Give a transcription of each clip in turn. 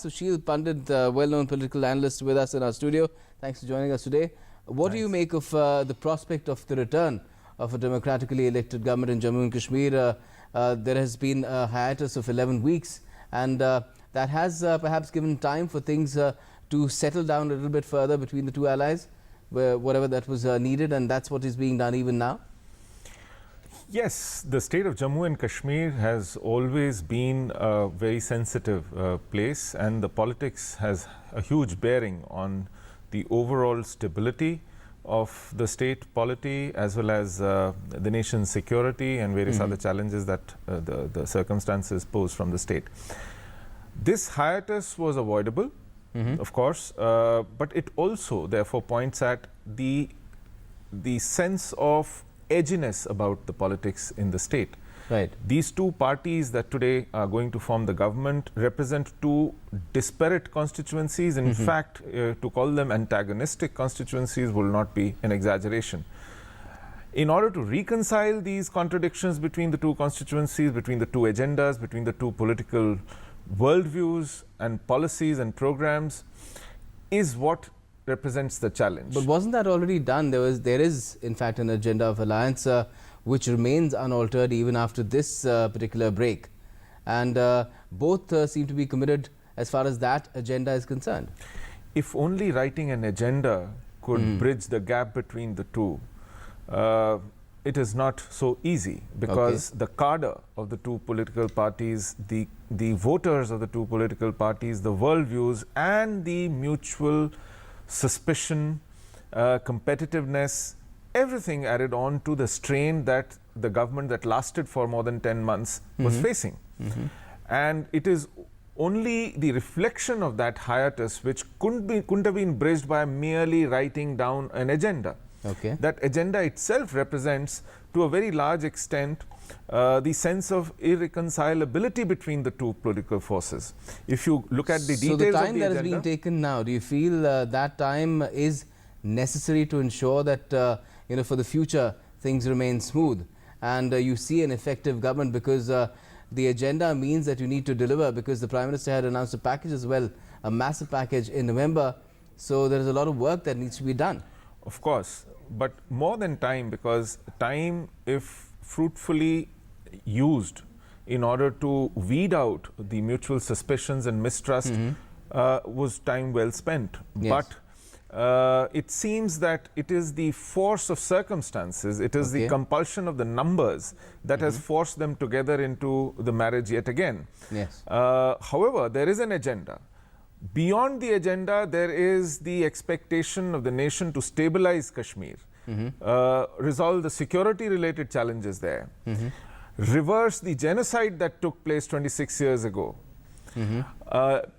Sushil Pandit, well-known political analyst with us in our studio. Thanks for joining us today. What do you make of the prospect of the return of a democratically elected government in Jammu and Kashmir? There has been a hiatus of 11 weeks and that has perhaps given time for things to settle down a little bit further between the two allies, whatever that was needed, and that's what is being done even now? Yes, the state of Jammu and Kashmir has always been a very sensitive place, and the politics has a huge bearing on the overall stability of the state polity as well as the nation's security and various other challenges that the circumstances pose from the state. This hiatus was avoidable, of course, but it also therefore points at the sense of edginess about the politics in the state. Right. These two parties that today are going to form the government represent two disparate constituencies. In fact, to call them antagonistic constituencies will not be an exaggeration. In order to reconcile these contradictions between the two constituencies, between the two agendas, between the two political worldviews and policies and programs, is what represents the challenge. But wasn't that already done? There is in fact an agenda of alliance which remains unaltered even after this particular break, and both seem to be committed as far as that agenda is concerned. If only writing an agenda could bridge the gap between the two, it is not so easy, because the cadre of the two political parties, the voters of the two political parties, the worldviews and the mutual suspicion, competitiveness, everything added on to the strain that the government that lasted for more than 10 months was facing. And it is only the reflection of that hiatus which couldn't have been bridged by merely writing down an agenda. That agenda itself represents to a very large extent the sense of irreconcilability between the two political forces. If you look at the details of the agenda. So the time that is being taken now, do you feel that time is necessary to ensure that for the future things remain smooth and you see an effective government, because the agenda means that you need to deliver, because the Prime Minister had announced a package as well, a massive package in November, so there is a lot of work that needs to be done. Of course, but more than time, because time, if fruitfully used in order to weed out the mutual suspicions and mistrust, was time well spent. Yes. But it seems that it is the force of circumstances, it is the compulsion of the numbers that has forced them together into the marriage yet again. Yes. However, there is an agenda. Beyond the agenda, there is the expectation of the nation to stabilize Kashmir, resolve the security-related challenges there, reverse the genocide that took place 26 years ago,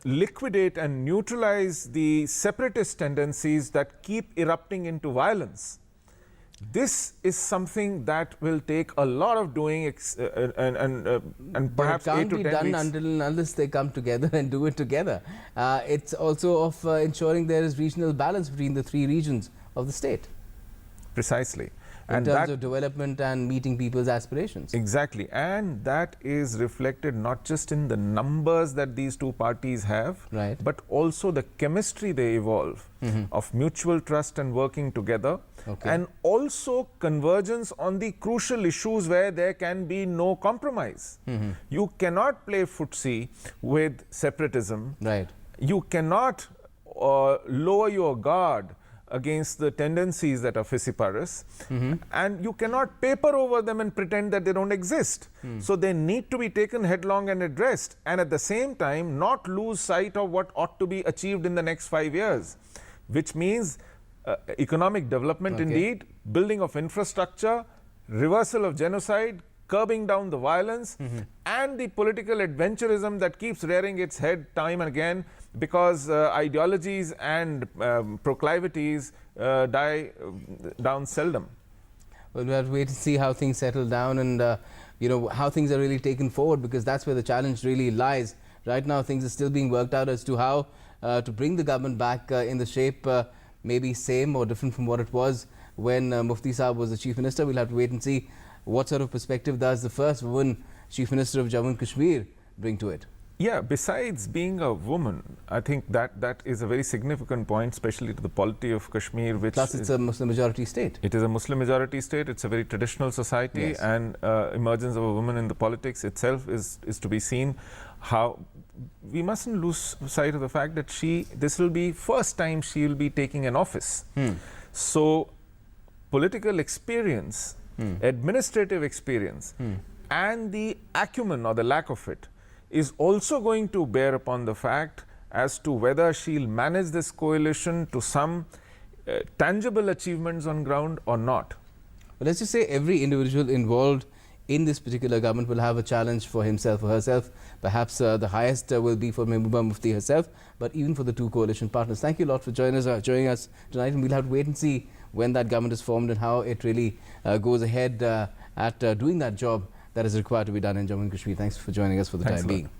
liquidate and neutralize the separatist tendencies that keep erupting into violence. This is something that will take a lot of doing and perhaps 8 to 10 weeks. But it can't be done unless they come together and do it together. It's also of ensuring there is regional balance between the three regions of the state. Precisely. In terms of development and meeting people's aspirations. Exactly. And that is reflected not just in the numbers that these two parties have, but also the chemistry they evolve of mutual trust and working together, and also convergence on the crucial issues where there can be no compromise. You cannot play footsie with separatism. You cannot lower your guard against the tendencies that are fissiparous, and you cannot paper over them and pretend that they don't exist. So they need to be taken headlong and addressed, and at the same time not lose sight of what ought to be achieved in the next 5 years, which means economic development indeed, building of infrastructure, reversal of genocide, curbing down the violence, and the political adventurism that keeps rearing its head time and again, because ideologies and proclivities die down seldom. Well, we have to wait to see how things settle down and how things are really taken forward, because that's where the challenge really lies. Right now things are still being worked out as to how to bring the government back in the shape maybe same or different from what it was when Mufti Saab was the Chief Minister. We'll have to wait and see what sort of perspective does the first woman Chief Minister of Jammu and Kashmir bring to it. Yeah, besides being a woman, I think that is a very significant point, especially to the polity of Kashmir, which Plus, it's a Muslim majority state. It is a Muslim majority state. It's a very traditional society, Yes. and emergence of a woman in the politics itself is to be seen. How we mustn't lose sight of the fact that this will be first time she will be taking an office. So, political experience, administrative experience, and the acumen or the lack of it is also going to bear upon the fact as to whether she'll manage this coalition to some tangible achievements on ground or not. But let's just say every individual involved in this particular government will have a challenge for himself or herself. Perhaps the highest will be for Mehbooba Mufti herself, but even for the two coalition partners. Thank you a lot for joining us tonight, and we'll have to wait and see when that government is formed and how it really goes ahead at doing that job that is required to be done in Jammu and Kashmir. Thanks for joining us for the time being.